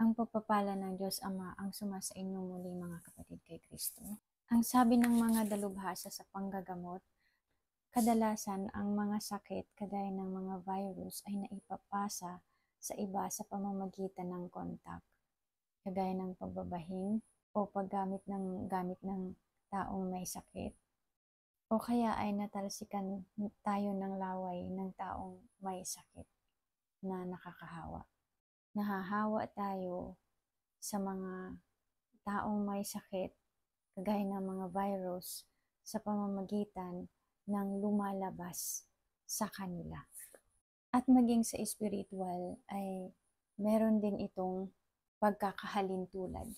Ang pagpapala ng Diyos Ama ang sumasa inyo muli mga kapatid kay Kristo. Ang sabi ng mga dalubhasa sa panggagamot, kadalasan ang mga sakit kagaya ng mga virus ay naipapasa sa iba sa pamamagitan ng kontak, kagaya ng pagbabahing o paggamit ng gamit ng taong may sakit. O kaya ay natalsikan tayo ng laway ng taong may sakit na nakakahawa. Nahahawa tayo sa mga taong may sakit, kagaya ng mga virus, sa pamamagitan ng lumalabas sa kanila. At maging sa spiritual ay meron din itong pagkakahalintulad.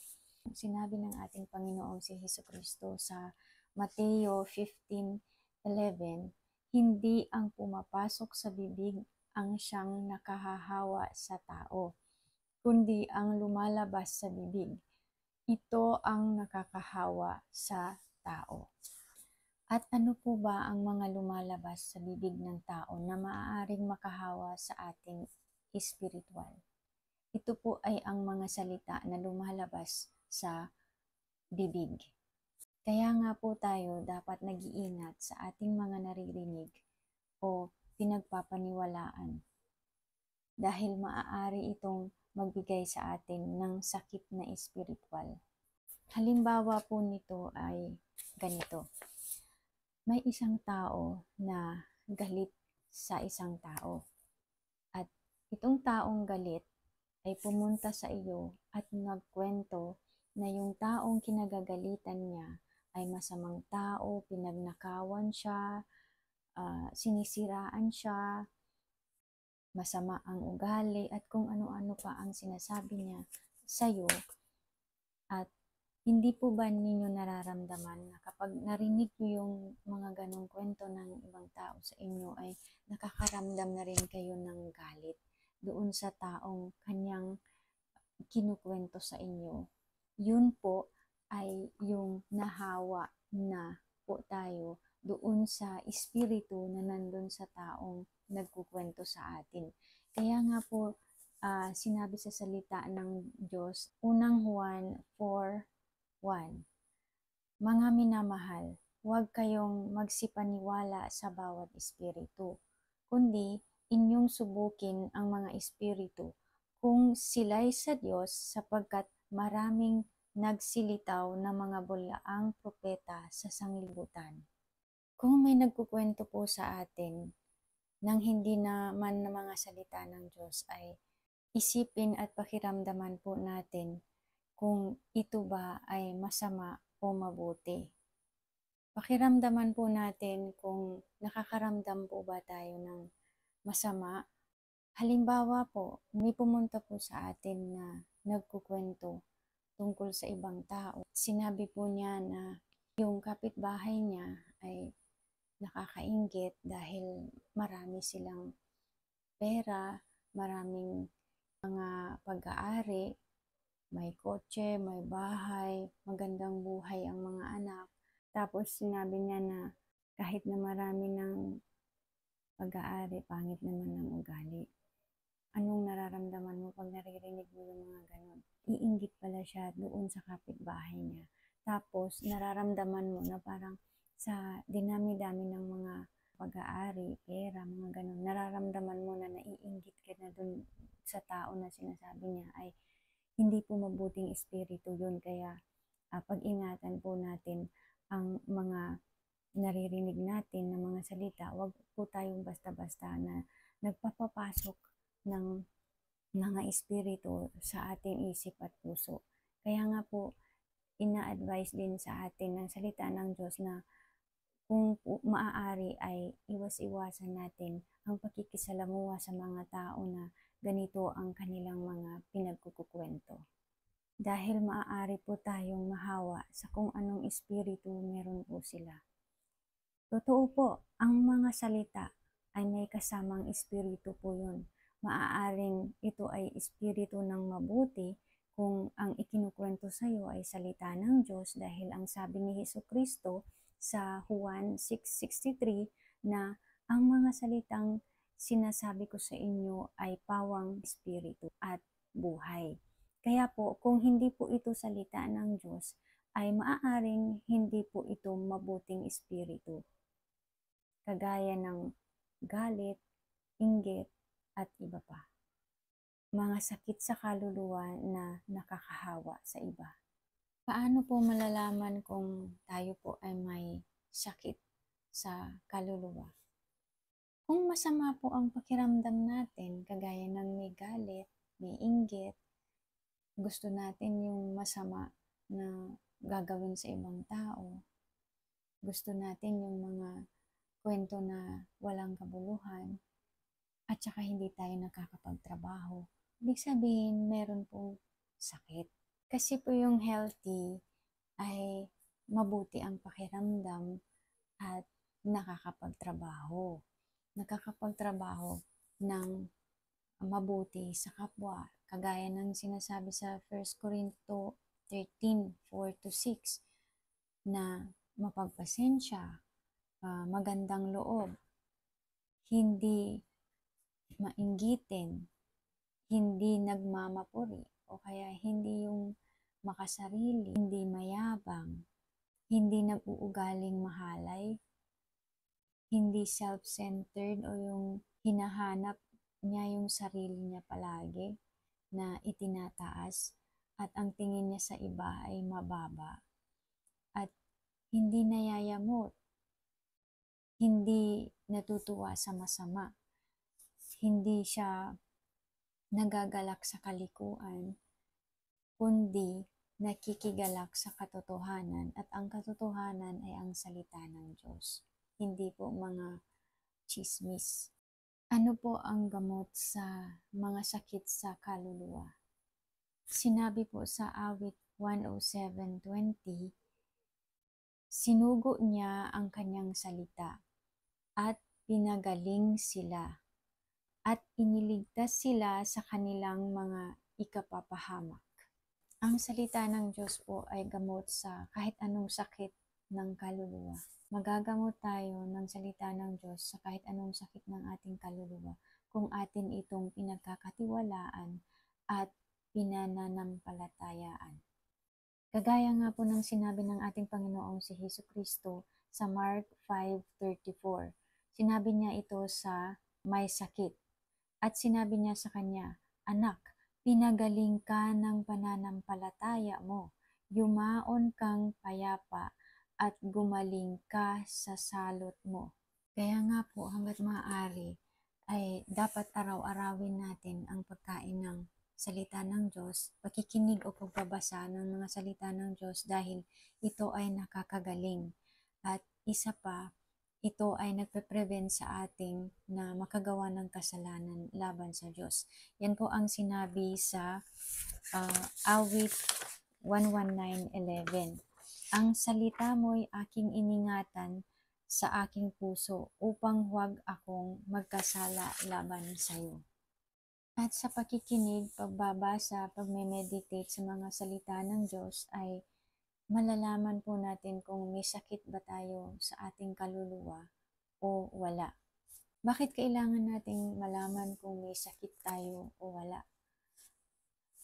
Sinabi ng ating Panginoong si Jesucristo sa Mateo 15:11, hindi ang pumapasok sa bibig ang siyang nakahahawa sa tao, kundi ang lumalabas sa bibig. Ito ang nakakahawa sa tao. At ano po ba ang mga lumalabas sa bibig ng tao na maaaring makahawa sa ating espiritual? Ito po ay ang mga salita na lumalabas sa bibig. Kaya nga po tayo dapat nag-iingat sa ating mga naririnig o pinagpapaniwalaan dahil maaari itong magbigay sa atin ng sakit na espiritual. Halimbawa po nito ay ganito. May isang tao na galit sa isang tao. At itong taong galit ay pumunta sa iyo at nagkwento na yung taong kinagagalitan niya ay masamang tao, pinagnakawan siya, sinisiraan siya, masama ang ugali at kung ano-ano pa ang sinasabi niya sa iyo. At hindi po ba ninyo nararamdaman na kapag narinig niyo yung mga ganong kwento ng ibang tao sa inyo ay nakakaramdam na rin kayo ng galit doon sa taong kanyang kinukwento sa inyo? Yun po ay yung nahawa na po tayo doon sa espiritu na nandun sa taong nagkukwento sa atin. Kaya nga po, sinabi sa salita ng Diyos, unang Juan 4:1, mga minamahal, huwag kayong magsipaniwala sa bawat espiritu, kundi inyong subukin ang mga espiritu kung sila'y sa Diyos, sapagkat maraming nagsilitaw na mga bulaang propeta sa sanglibutan. Kung may nagkukwento po sa atin nang hindi naman na mga salita ng Diyos, ay isipin at pakiramdaman po natin kung ito ba ay masama o mabuti. Pakiramdaman po natin kung nakakaramdam po ba tayo ng masama. Halimbawa po, may pumunta po sa atin na nagkukwento tungkol sa ibang tao. Sinabi po niya na yung kapitbahay niya ay nakakainggit dahil marami silang pera, maraming mga pag-aari, may kotse, may bahay, magandang buhay ang mga anak. Tapos sinabi niya na kahit na marami ng pag-aari, pangit naman ng ugali. Anong nararamdaman mo pag naririnig mo yung mga ganon? Iinggit pala siya doon sa kapitbahay niya. Tapos nararamdaman mo na parang sa dinami-dami ng mga pag-aari, pera, mga ganon, nararamdaman mo na naiinggit ka na doon sa tao na sinasabi niya ay hindi po mabuting espiritu yun. Kaya pag-ingatan po natin ang mga naririnig natin na mga salita. Huwag po tayong basta-basta na nagpapapasok ng mga espiritu sa ating isip at puso. Kaya nga po, ina-advise din sa atin ng salita ng Diyos na kung maaari ay iwas-iwasan natin ang pakikisalamuha sa mga tao na ganito ang kanilang mga pinagkukukwento. Dahil maaari po tayong mahawa sa kung anong espiritu meron po sila. Totoo po, ang mga salita ay may kasamang espiritu po yun. Maaaring ito ay espiritu ng mabuti kung ang ikinukwento sa iyo ay salita ng Diyos, dahil ang sabi ni Jesucristo sa Juan 6:63 na ang mga salitang sinasabi ko sa inyo ay pawang espiritu at buhay. Kaya po, kung hindi po ito salita ng Diyos, ay maaaring hindi po ito mabuting espiritu, kagaya ng galit, inggit, at iba pa. Mga sakit sa kaluluwa na nakakahawa sa iba. Paano po malalaman kung tayo po ay may sakit sa kaluluwa? Kung masama po ang pakiramdam natin, kagaya ng may galit, may inggit, gusto natin yung masama na gagawin sa ibang tao, gusto natin yung mga kwento na walang kabuluhan, at saka hindi tayo nakakapagtrabaho, ibig sabihin meron pong sakit. Kasi po yung healthy ay mabuti ang pakiramdam at nakakapagtrabaho. Nakakapagtrabaho ng mabuti sa kapwa. Kagaya ng sinasabi sa 1 Corinto 13:4-6 na mapagpasensya, magandang loob, hindi mainggitin, hindi nagmamapuri, o kaya hindi yung makasarili, hindi mayabang, hindi nag-uugaling mahalay, hindi self-centered o yung hinahanap niya yung sarili niya palagi na itinataas at ang tingin niya sa iba ay mababa, at hindi nayayamot, hindi natutuwa sa masama, hindi siya nagagalak sa kalikuan, kundi nakikigalak sa katotohanan, at ang katotohanan ay ang salita ng Diyos, hindi po mga chismis. Ano po ang gamot sa mga sakit sa kaluluwa? Sinabi po sa awit 107:20, sinugo niya ang kanyang salita at pinagaling sila at iniligtas sila sa kanilang mga ikapapahamak. Ang salita ng Diyos po ay gamot sa kahit anong sakit ng kaluluwa. Magagamot tayo ng salita ng Diyos sa kahit anong sakit ng ating kaluluwa kung atin itong pinagkakatiwalaan at pinananampalatayaan. Kagaya nga po ng sinabi ng ating Panginoong si Jesucristo sa Mark 5:34. Sinabi niya ito sa may sakit at sinabi niya sa kanya, "Anak, pinagaling ka ng pananampalataya mo, yumaon kang payapa at gumaling ka sa salot mo." Kaya nga po hanggat maaari ay dapat araw-arawin natin ang pagkain ng salita ng Diyos, pakikinig o pagbabasa ng mga salita ng Diyos dahil ito ay nakakagaling. At isa pa, ito ay nagpe-prevent sa ating na makagawa ng kasalanan laban sa Diyos. Yan po ang sinabi sa awit 119:11. Ang salita mo'y aking iningatan sa aking puso upang huwag akong magkasala laban sa iyo. At sa pakikinig, pagbabasa, pagme-meditate sa mga salita ng Diyos ay malalaman po natin kung may sakit ba tayo sa ating kaluluwa o wala. Bakit kailangan nating malaman kung may sakit tayo o wala?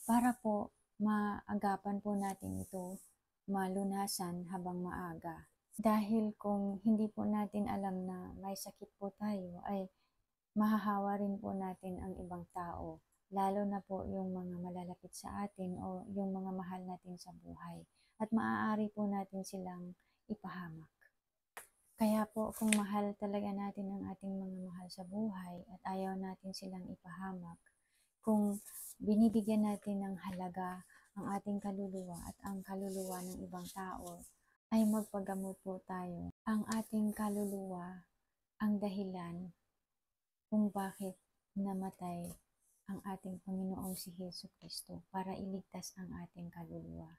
Para po maagapan po natin ito, malunasan habang maaga. Dahil kung hindi po natin alam na may sakit po tayo, ay mahahawa rin po natin ang ibang tao, lalo na po yung mga malalapit sa atin o yung mga mahal natin sa buhay. At maaari po natin silang ipahamak. Kaya po kung mahal talaga natin ang ating mga mahal sa buhay at ayaw natin silang ipahamak, kung binibigyan natin ng halaga ang ating kaluluwa at ang kaluluwa ng ibang tao, ay magpagamot po tayo. Ang ating kaluluwa ang dahilan kung bakit namatay ang ating Panginoong si Jesucristo para iligtas ang ating kaluluwa.